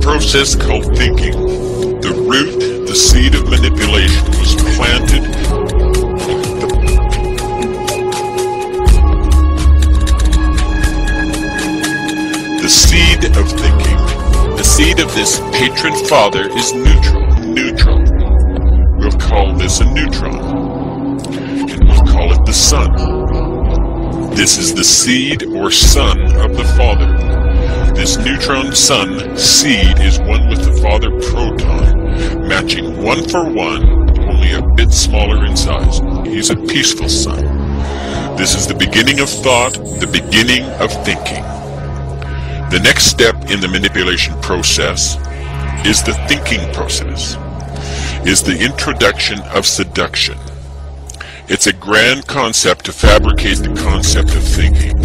process called thinking, the root, the seed of manipulation was planted. The seed of thinking, the seed of this patron father is neutral. We'll call this a neutron, and we'll call it the sun. This is the seed or son of the father. This neutron sun seed is one with the father proton, matching 1 for 1, only a bit smaller in size. He's a peaceful sun. This is the beginning of thought, the beginning of thinking. The next step in the manipulation process is the thinking process, is the introduction of seduction. It's a grand concept to fabricate the concept of thinking,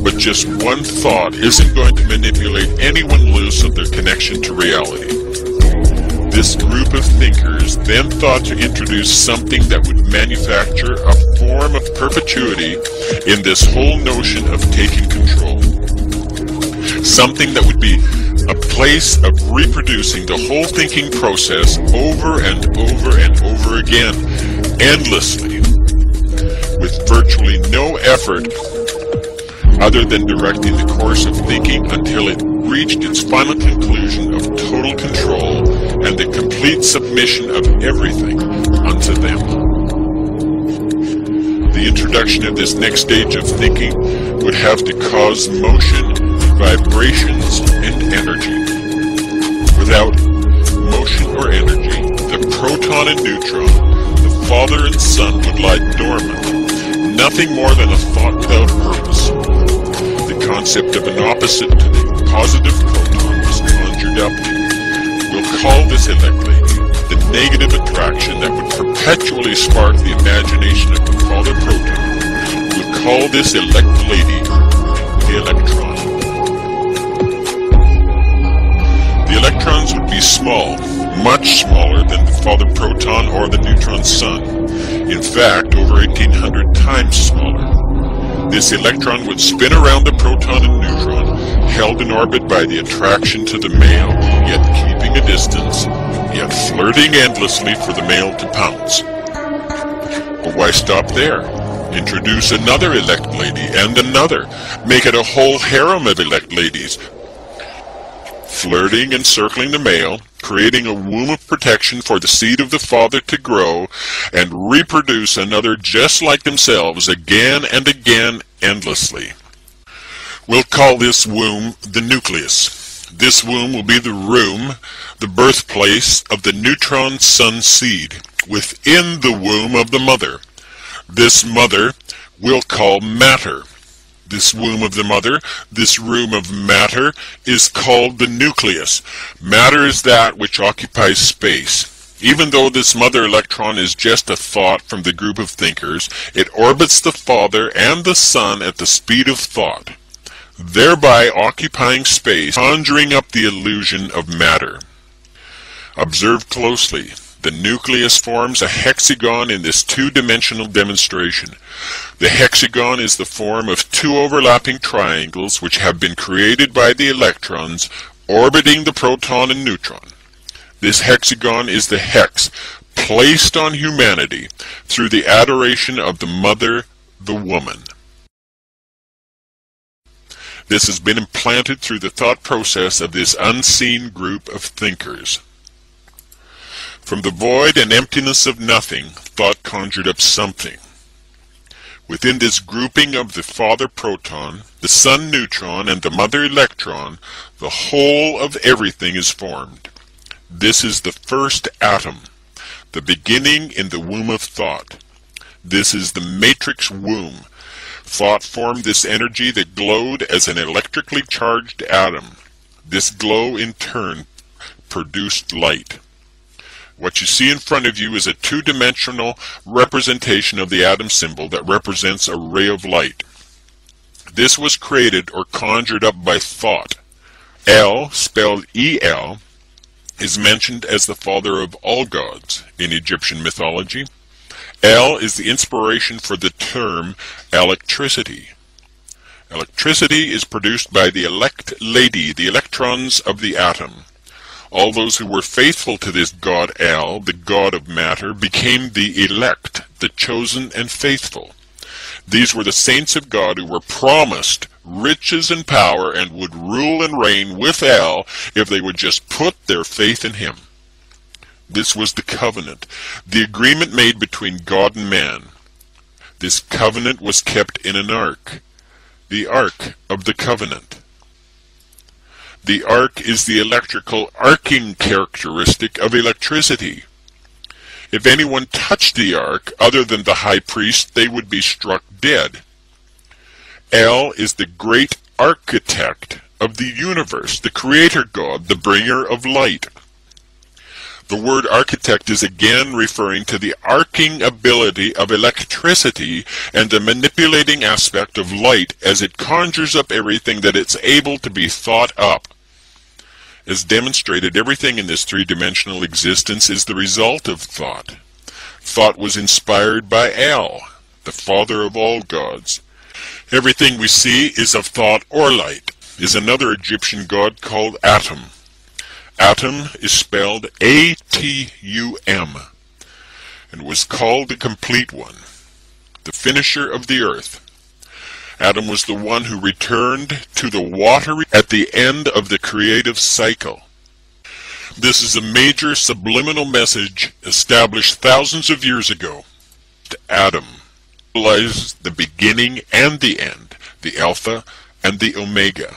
but just one thought isn't going to manipulate anyone loose of their connection to reality. This group of thinkers then thought to introduce something that would manufacture a form of perpetuity in this whole notion of taking control. Something that would be a place of reproducing the whole thinking process over and over and over again, endlessly, with virtually no effort other than directing the course of thinking until it reached its final conclusion of total control and the complete submission of everything unto them. The introduction of this next stage of thinking would have to cause motion, vibrations, and energy. Without motion or energy, the proton and neutron, the father and son, would lie dormant, nothing more than a thought without purpose. The concept of an opposite to the positive proton was conjured up. We'll call this elect lady the negative attraction that would perpetually spark the imagination of the father proton. We'll call this elect lady the electron. The electrons would be small, much smaller than the father proton or the neutron sun. In fact, over 1,800 times smaller. This electron would spin around the proton and neutron, held in orbit by the attraction to the male, yet keeping a distance, yet flirting endlessly for the male to pounce. But why stop there? Introduce another elect lady and another. Make it a whole harem of elect ladies, flirting and circling the male, creating a womb of protection for the seed of the father to grow and reproduce another just like themselves again and again endlessly. We'll call this womb the nucleus. This womb will be the room, the birthplace of the neutron sun seed within the womb of the mother. This mother we'll call matter. This womb of the mother, this room of matter, is called the nucleus. Matter is that which occupies space. Even though this mother electron is just a thought from the group of thinkers, it orbits the father and the son at the speed of thought, thereby occupying space, conjuring up the illusion of matter. Observe closely. The nucleus forms a hexagon in this two-dimensional demonstration. The hexagon is the form of two overlapping triangles which have been created by the electrons orbiting the proton and neutron. This hexagon is the hex placed on humanity through the adoration of the mother, the woman. This has been implanted through the thought process of this unseen group of thinkers. From the void and emptiness of nothing, thought conjured up something. Within this grouping of the father proton, the son neutron, and the mother electron, the whole of everything is formed. This is the first atom, the beginning in the womb of thought. This is the matrix womb. Thought formed this energy that glowed as an electrically charged atom. This glow, in turn, produced light. What you see in front of you is a two-dimensional representation of the atom symbol that represents a ray of light. This was created or conjured up by thought. El, spelled E-L, is mentioned as the father of all gods in Egyptian mythology. El is the inspiration for the term electricity. Electricity is produced by the elect lady, the electrons of the atom. All those who were faithful to this god El, the god of matter, became the elect, the chosen and faithful. These were the saints of God who were promised riches and power and would rule and reign with El if they would just put their faith in him. This was the covenant, the agreement made between God and man. This covenant was kept in an ark, the Ark of the Covenant. The ark is the electrical arcing characteristic of electricity. If anyone touched the ark other than the high priest, they would be struck dead. El is the great architect of the universe, the creator God, the bringer of light. The word architect is again referring to the arcing ability of electricity and the manipulating aspect of light as it conjures up everything that it's able to be thought up. As demonstrated, everything in this three-dimensional existence is the result of thought. Thought was inspired by El, the father of all gods. Everything we see is of thought or light, is another Egyptian god called Atum. Atum is spelled A-T-U-M, and was called the Complete One, the finisher of the earth. Atum was the one who returned to the water at the end of the creative cycle. This is a major subliminal message established thousands of years ago. Atum symbolizes the beginning and the end, the Alpha and the Omega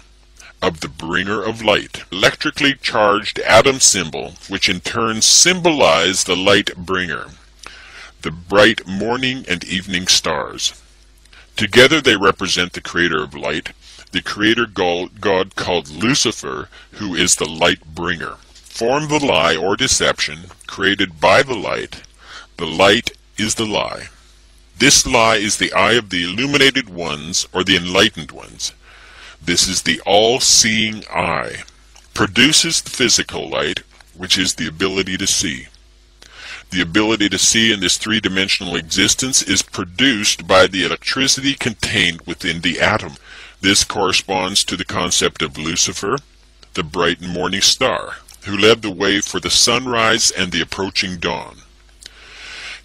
of the bringer of light. Electrically charged atom symbol, which in turn symbolize the light bringer, the bright morning and evening stars. Together they represent the creator of light, the creator god called Lucifer, who is the light bringer. Form the lie or deception created by the light. The light is the lie. This lie is the eye of the illuminated ones or the enlightened ones. This is the all-seeing eye. Produces the physical light, which is the ability to see. The ability to see in this three-dimensional existence is produced by the electricity contained within the atom. This corresponds to the concept of Lucifer, the bright morning star, who led the way for the sunrise and the approaching dawn.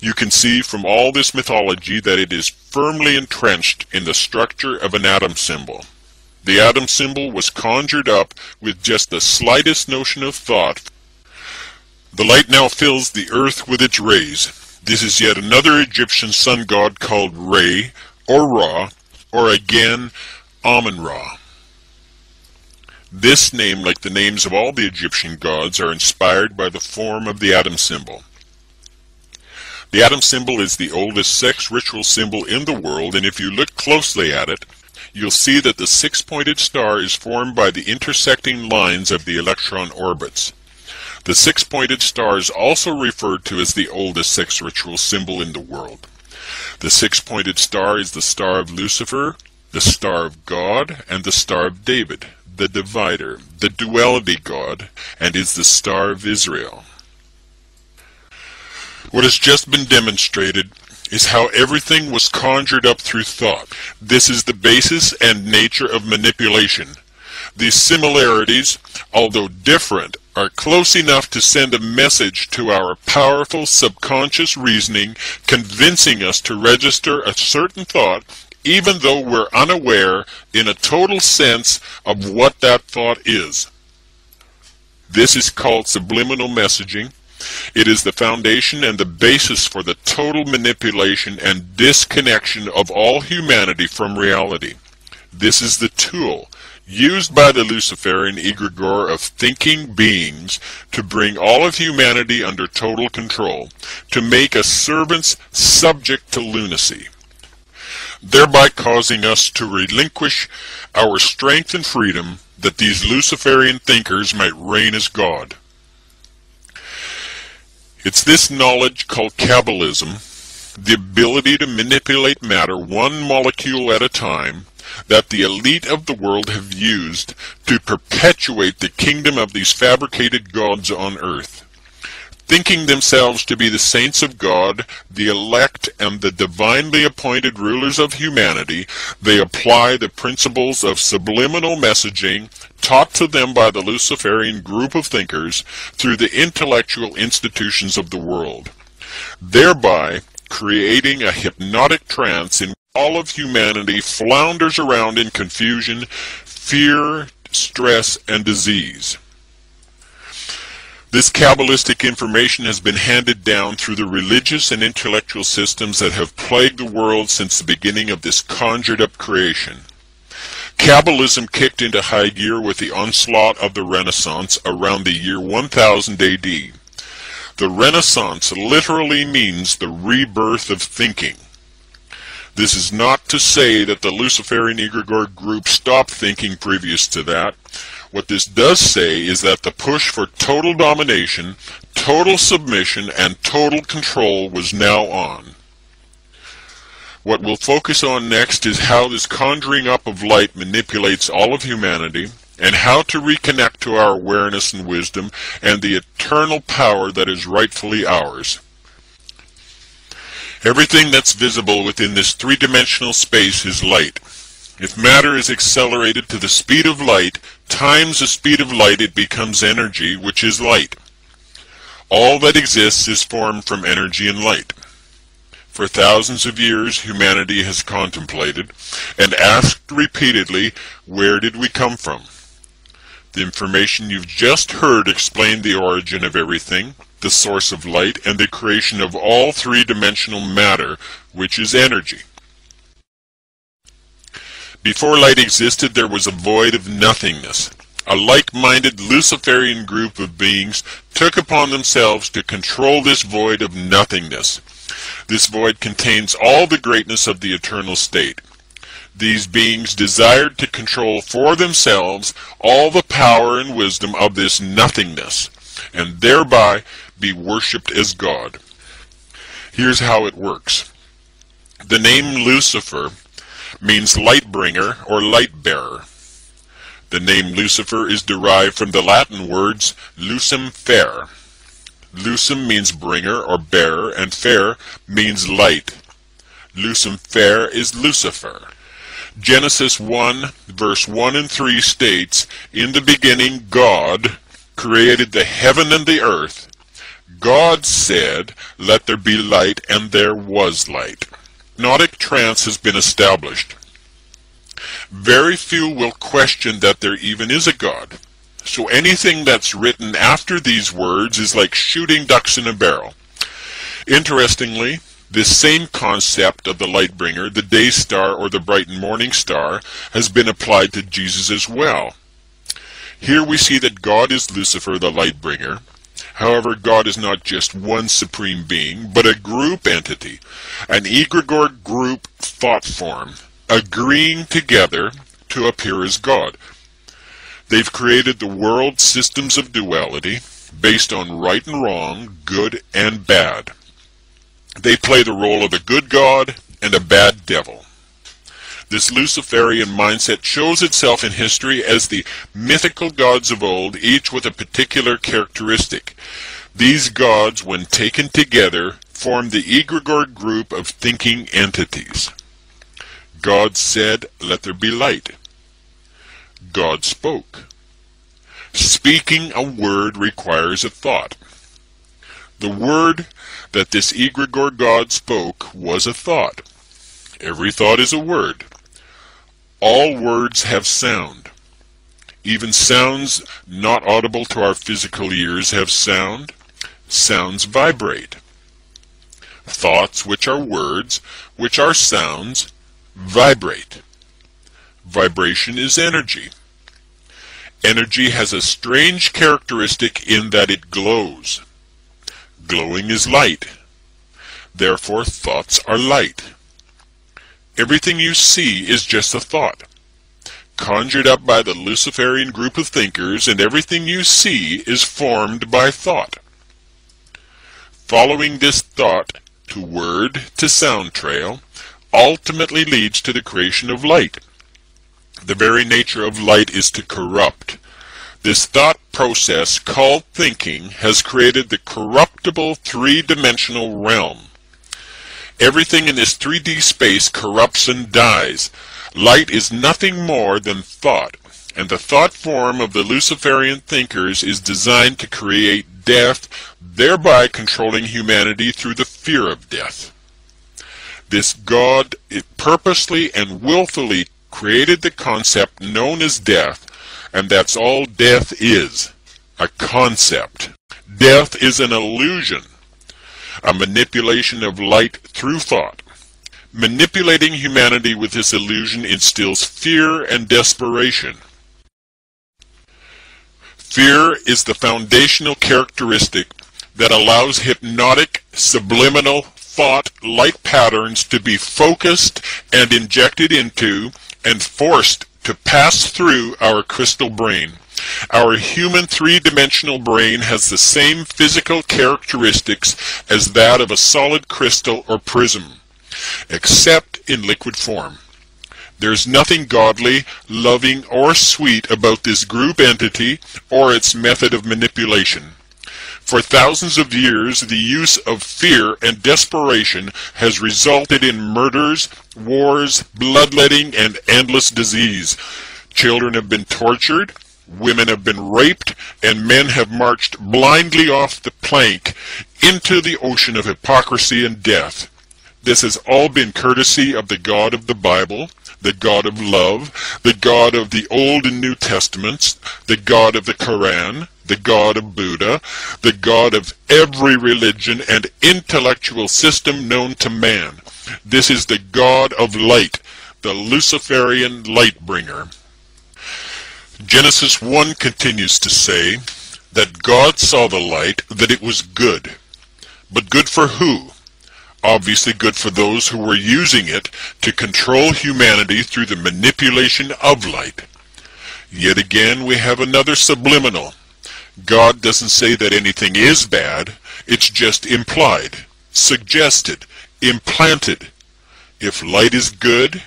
You can see from all this mythology that it is firmly entrenched in the structure of an atom symbol. The atom symbol was conjured up with just the slightest notion of thought. The light now fills the earth with its rays. This is yet another Egyptian sun god called Re, or Ra, or again Amun-Ra. This name, like the names of all the Egyptian gods, are inspired by the form of the atom symbol. The atom symbol is the oldest sex ritual symbol in the world, and if you look closely at it, you'll see that the six-pointed star is formed by the intersecting lines of the electron orbits. The six-pointed star is also referred to as the oldest sex ritual symbol in the world. The six-pointed star is the star of Lucifer, the star of God, and the star of David, the divider, the duality god, and is the star of Israel. What has just been demonstrated is how everything was conjured up through thought. This is the basis and nature of manipulation. These similarities, although different, are close enough to send a message to our powerful subconscious reasoning, convincing us to register a certain thought, even though we're unaware in a total sense of what that thought is. This is called subliminal messaging. It is the foundation and the basis for the total manipulation and disconnection of all humanity from reality. This is the tool used by the Luciferian egregore of thinking beings to bring all of humanity under total control, to make us servants subject to lunacy, thereby causing us to relinquish our strength and freedom that these Luciferian thinkers might reign as God. It's this knowledge called Kabbalism, the ability to manipulate matter one molecule at a time, that the elite of the world have used to perpetuate the kingdom of these fabricated gods on earth. Thinking themselves to be the saints of God, the elect, and the divinely appointed rulers of humanity, they apply the principles of subliminal messaging taught to them by the Luciferian group of thinkers through the intellectual institutions of the world, thereby creating a hypnotic trance in which all of humanity flounders around in confusion, fear, stress, and disease. This Kabbalistic information has been handed down through the religious and intellectual systems that have plagued the world since the beginning of this conjured-up creation. Kabbalism kicked into high gear with the onslaught of the Renaissance around the year 1000 AD. The Renaissance literally means the rebirth of thinking. This is not to say that the Luciferian egregore group stopped thinking previous to that. What this does say is that the push for total domination, total submission, and total control was now on. What we'll focus on next is how this conjuring up of light manipulates all of humanity, and how to reconnect to our awareness and wisdom and the eternal power that is rightfully ours. Everything that's visible within this three-dimensional space is light. If matter is accelerated to the speed of light, times the speed of light, it becomes energy, which is light. All that exists is formed from energy and light. For thousands of years, humanity has contemplated and asked repeatedly, where did we come from? The information you've just heard explained the origin of everything, the source of light, and the creation of all three-dimensional matter, which is energy. Before light existed, there was a void of nothingness. A like-minded Luciferian group of beings took upon themselves to control this void of nothingness. This void contains all the greatness of the eternal state. These beings desired to control for themselves all the power and wisdom of this nothingness, and thereby be worshipped as God. Here's how it works. The name Lucifer means light bringer or light bearer. The name Lucifer is derived from the Latin words lucem fere. Lucem means bringer or bearer, and fere means light. Lucem fere is Lucifer. Genesis 1 verse 1 and 3 states, "In the beginning God created the heaven and the earth. God said, let there be light, and there was light." Hypnotic trance has been established. Very few will question that there even is a God. So anything that's written after these words is like shooting ducks in a barrel. Interestingly, this same concept of the light bringer, the day star or the bright and morning star, has been applied to Jesus as well. Here we see that God is Lucifer, the light bringer. However, God is not just one supreme being, but a group entity, an egregore group thought form, agreeing together to appear as God. They've created the world systems of duality based on right and wrong, good and bad. They play the role of a good God and a bad devil. This Luciferian mindset shows itself in history as the mythical gods of old, each with a particular characteristic. These gods, when taken together, form the egregore group of thinking entities. God said, let there be light. God spoke. Speaking a word requires a thought. The word that this egregore God spoke was a thought. Every thought is a word. All words have sound. Even sounds not audible to our physical ears have sound. Sounds vibrate. Thoughts, which are words, which are sounds, vibrate. Vibration is energy. Energy has a strange characteristic in that it glows. Glowing is light. Therefore, thoughts are light. Everything you see is just a thought, conjured up by the Luciferian group of thinkers, and everything you see is formed by thought. Following this thought to word to sound trail ultimately leads to the creation of light. The very nature of light is to corrupt. This thought process called thinking has created the corruptible three-dimensional realm. Everything in this 3D space corrupts and dies. Light is nothing more than thought, and the thought form of the Luciferian thinkers is designed to create death, thereby controlling humanity through the fear of death. This God purposely and willfully created the concept known as death, and that's all death is, a concept. Death is an illusion, a manipulation of light through thought. Manipulating humanity with this illusion instills fear and desperation. Fear is the foundational characteristic that allows hypnotic, subliminal thought light patterns to be focused and injected into and forced to pass through our crystal brain. Our human three-dimensional brain has the same physical characteristics as that of a solid crystal or prism, except in liquid form. There's nothing godly, loving, or sweet about this group entity or its method of manipulation. For thousands of years, the use of fear and desperation has resulted in murders, wars, bloodletting, and endless disease. Children have been tortured, women have been raped, and men have marched blindly off the plank into the ocean of hypocrisy and death. This has all been courtesy of the God of the Bible, the God of love, the God of the Old and New Testaments, the God of the Quran, the God of Buddha, the God of every religion and intellectual system known to man. This is the God of light, the Luciferian light bringer. Genesis 1 continues to say that God saw the light, that it was good. But good for who? Obviously good for those who were using it to control humanity through the manipulation of light. Yet again we have another subliminal. God doesn't say that anything is bad, it's just implied, suggested, implanted. If light is good,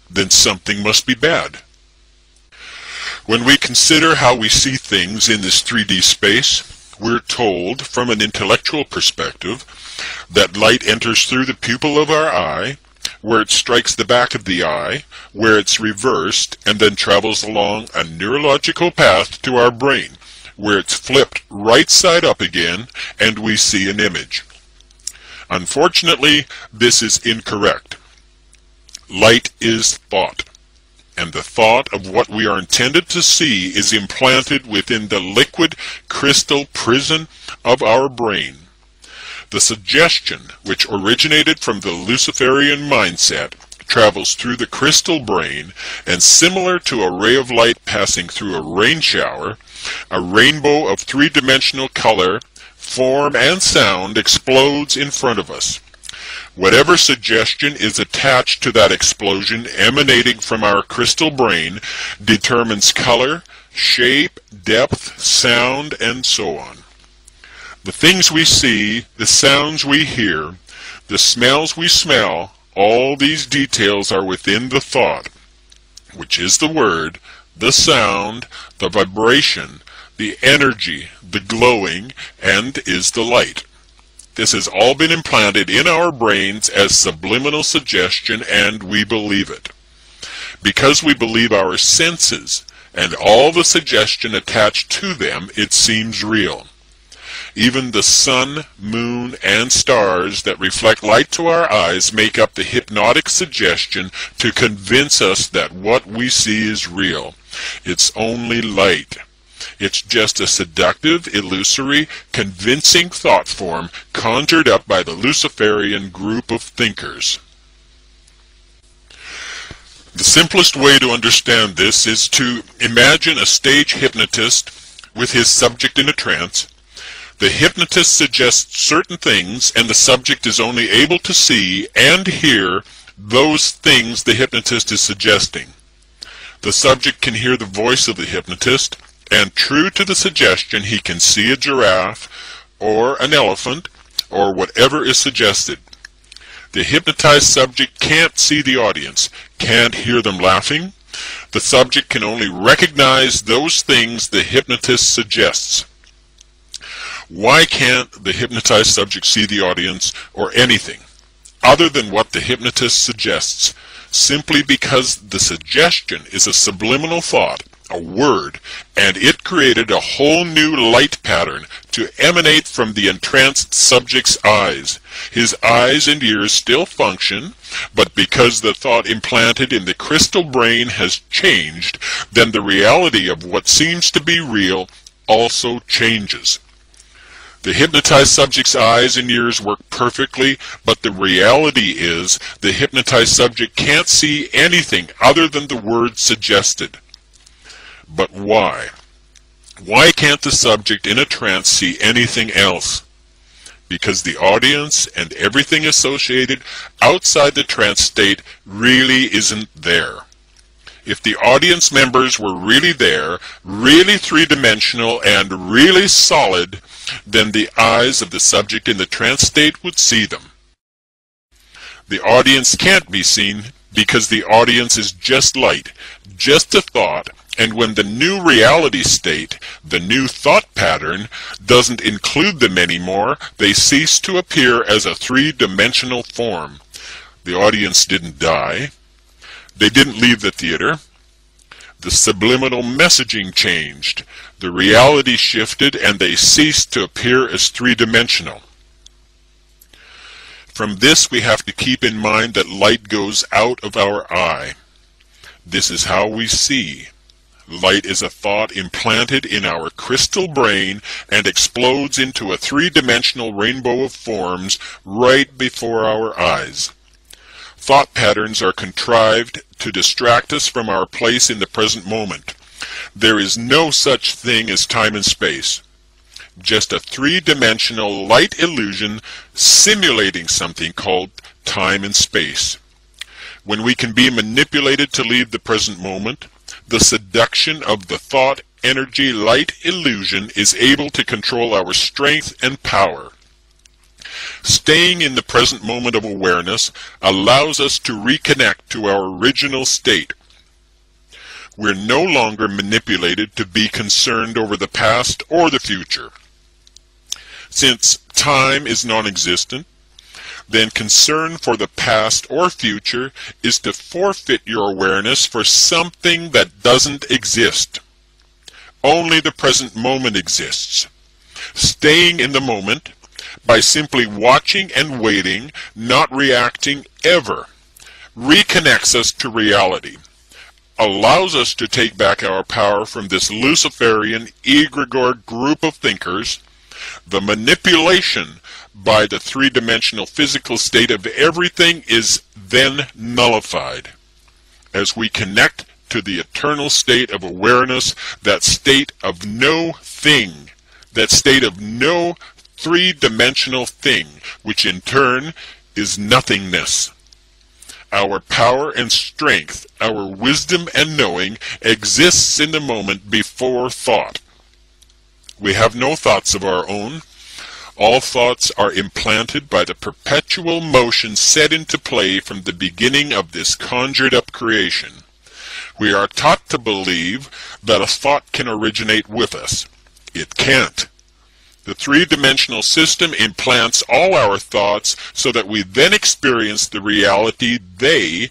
then something must be bad. When we consider how we see things in this 3D space, we're told, from an intellectual perspective, that light enters through the pupil of our eye, where it strikes the back of the eye, where it's reversed, and then travels along a neurological path to our brain, where it's flipped right side up again, and we see an image. Unfortunately, this is incorrect. Light is thought, and the thought of what we are intended to see is implanted within the liquid crystal prison of our brain. The suggestion, which originated from the Luciferian mindset, travels through the crystal brain, and similar to a ray of light passing through a rain shower, a rainbow of three-dimensional color, form, and sound explodes in front of us. Whatever suggestion is attached to that explosion emanating from our crystal brain determines color, shape, depth, sound, and so on. The things we see, the sounds we hear, the smells we smell, all these details are within the thought, which is the word, the sound, the vibration, the energy, the glowing, and is the light. This has all been implanted in our brains as subliminal suggestion, and we believe it. Because we believe our senses and all the suggestion attached to them, it seems real. Even the sun, moon, and stars that reflect light to our eyes make up the hypnotic suggestion to convince us that what we see is real. It's only light. It's just a seductive, illusory, convincing thought form conjured up by the Luciferian group of thinkers. The simplest way to understand this is to imagine a stage hypnotist with his subject in a trance. The hypnotist suggests certain things, and the subject is only able to see and hear those things the hypnotist is suggesting. The subject can hear the voice of the hypnotist, and true to the suggestion, he can see a giraffe, or an elephant, or whatever is suggested. The hypnotized subject can't see the audience, can't hear them laughing. The subject can only recognize those things the hypnotist suggests. Why can't the hypnotized subject see the audience or anything other than what the hypnotist suggests? Simply because the suggestion is a subliminal thought, a word, and it created a whole new light pattern to emanate from the entranced subject's eyes. His eyes and ears still function, but because the thought implanted in the crystal brain has changed, then the reality of what seems to be real also changes. The hypnotized subject's eyes and ears work perfectly, but the reality is the hypnotized subject can't see anything other than the words suggested. But why? Why can't the subject in a trance see anything else? Because the audience and everything associated outside the trance state really isn't there. If the audience members were really there, really three-dimensional and really solid, then the eyes of the subject in the trance state would see them. The audience can't be seen because the audience is just light, just a thought, and when the new reality state, the new thought pattern, doesn't include them anymore, they cease to appear as a three-dimensional form. The audience didn't die. They didn't leave the theater. The subliminal messaging changed. The reality shifted and they ceased to appear as three-dimensional. From this we have to keep in mind that light goes out of our eye. This is how we see. Light is a thought implanted in our crystal brain and explodes into a three-dimensional rainbow of forms right before our eyes. Thought patterns are contrived to distract us from our place in the present moment. There is no such thing as time and space. Just a three-dimensional light illusion simulating something called time and space. When we can be manipulated to leave the present moment, the seduction of the thought energy light illusion is able to control our strength and power. Staying in the present moment of awareness allows us to reconnect to our original state. We're no longer manipulated to be concerned over the past or the future. Since time is non-existent, then concern for the past or future is to forfeit your awareness for something that doesn't exist. Only the present moment exists. Staying in the moment, by simply watching and waiting, not reacting ever, reconnects us to reality, allows us to take back our power from this Luciferian egregore group of thinkers. The manipulation by the three-dimensional physical state of everything is then nullified. As we connect to the eternal state of awareness, that state of no thing, that state of no three-dimensional thing, which in turn is nothingness. Our power and strength, our wisdom and knowing exists in the moment before thought. We have no thoughts of our own. All thoughts are implanted by the perpetual motion set into play from the beginning of this conjured-up creation. We are taught to believe that a thought can originate with us. It can't. The three-dimensional system implants all our thoughts so that we then experience the reality they,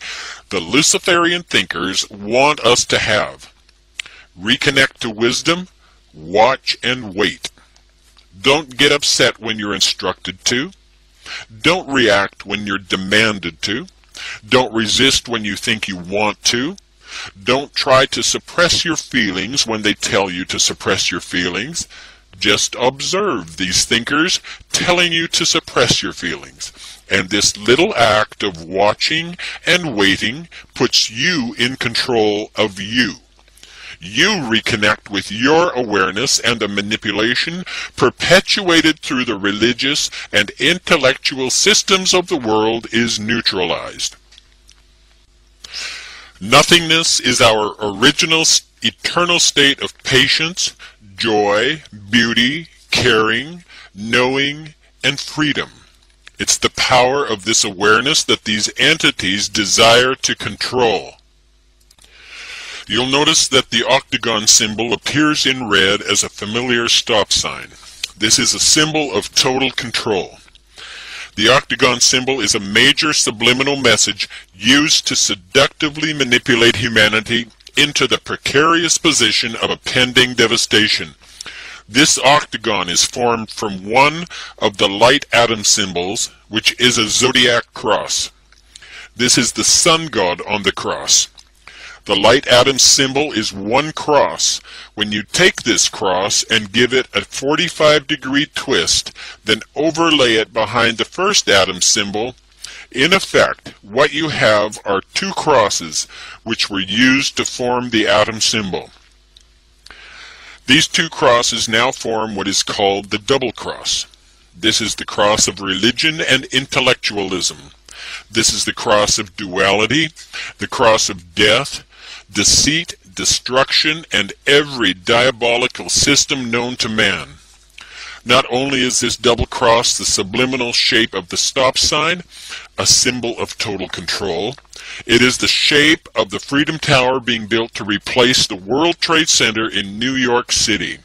the Luciferian thinkers, want us to have. Reconnect to wisdom, watch and wait. Don't get upset when you're instructed to. Don't react when you're demanded to. Don't resist when you think you want to. Don't try to suppress your feelings when they tell you to suppress your feelings. Just observe these thinkers telling you to suppress your feelings. And this little act of watching and waiting puts you in control of you. You reconnect with your awareness, and the manipulation perpetuated through the religious and intellectual systems of the world is neutralized. Nothingness is our original eternal state of patience, joy, beauty, caring, knowing, and freedom. It's the power of this awareness that these entities desire to control. You'll notice that the octagon symbol appears in red as a familiar stop sign. This is a symbol of total control. The octagon symbol is a major subliminal message used to seductively manipulate humanity into the precarious position of a pending devastation. This octagon is formed from one of the light atom symbols, which is a zodiac cross. This is the sun god on the cross. The light atom symbol is one cross. When you take this cross and give it a 45-degree twist, then overlay it behind the first atom symbol, in effect, what you have are two crosses which were used to form the atom symbol. These two crosses now form what is called the double cross. This is the cross of religion and intellectualism. This is the cross of duality, the cross of death, deceit, destruction, and every diabolical system known to man. Not only is this double cross the subliminal shape of the stop sign, a symbol of total control, it is the shape of the Freedom Tower being built to replace the World Trade Center in New York City.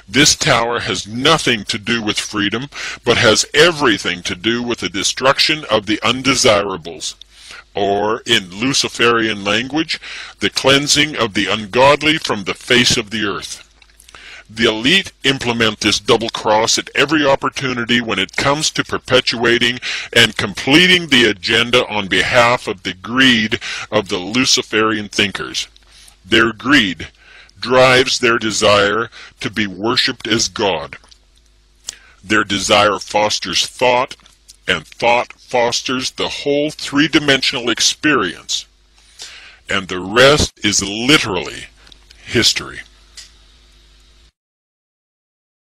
This tower has nothing to do with freedom, but has everything to do with the destruction of the undesirables, or, in Luciferian language, the cleansing of the ungodly from the face of the earth. The elite implement this double cross at every opportunity when it comes to perpetuating and completing the agenda on behalf of the greed of the Luciferian thinkers. Their greed drives their desire to be worshipped as God. Their desire fosters thought, and thought fosters the whole three-dimensional experience. And the rest is literally history.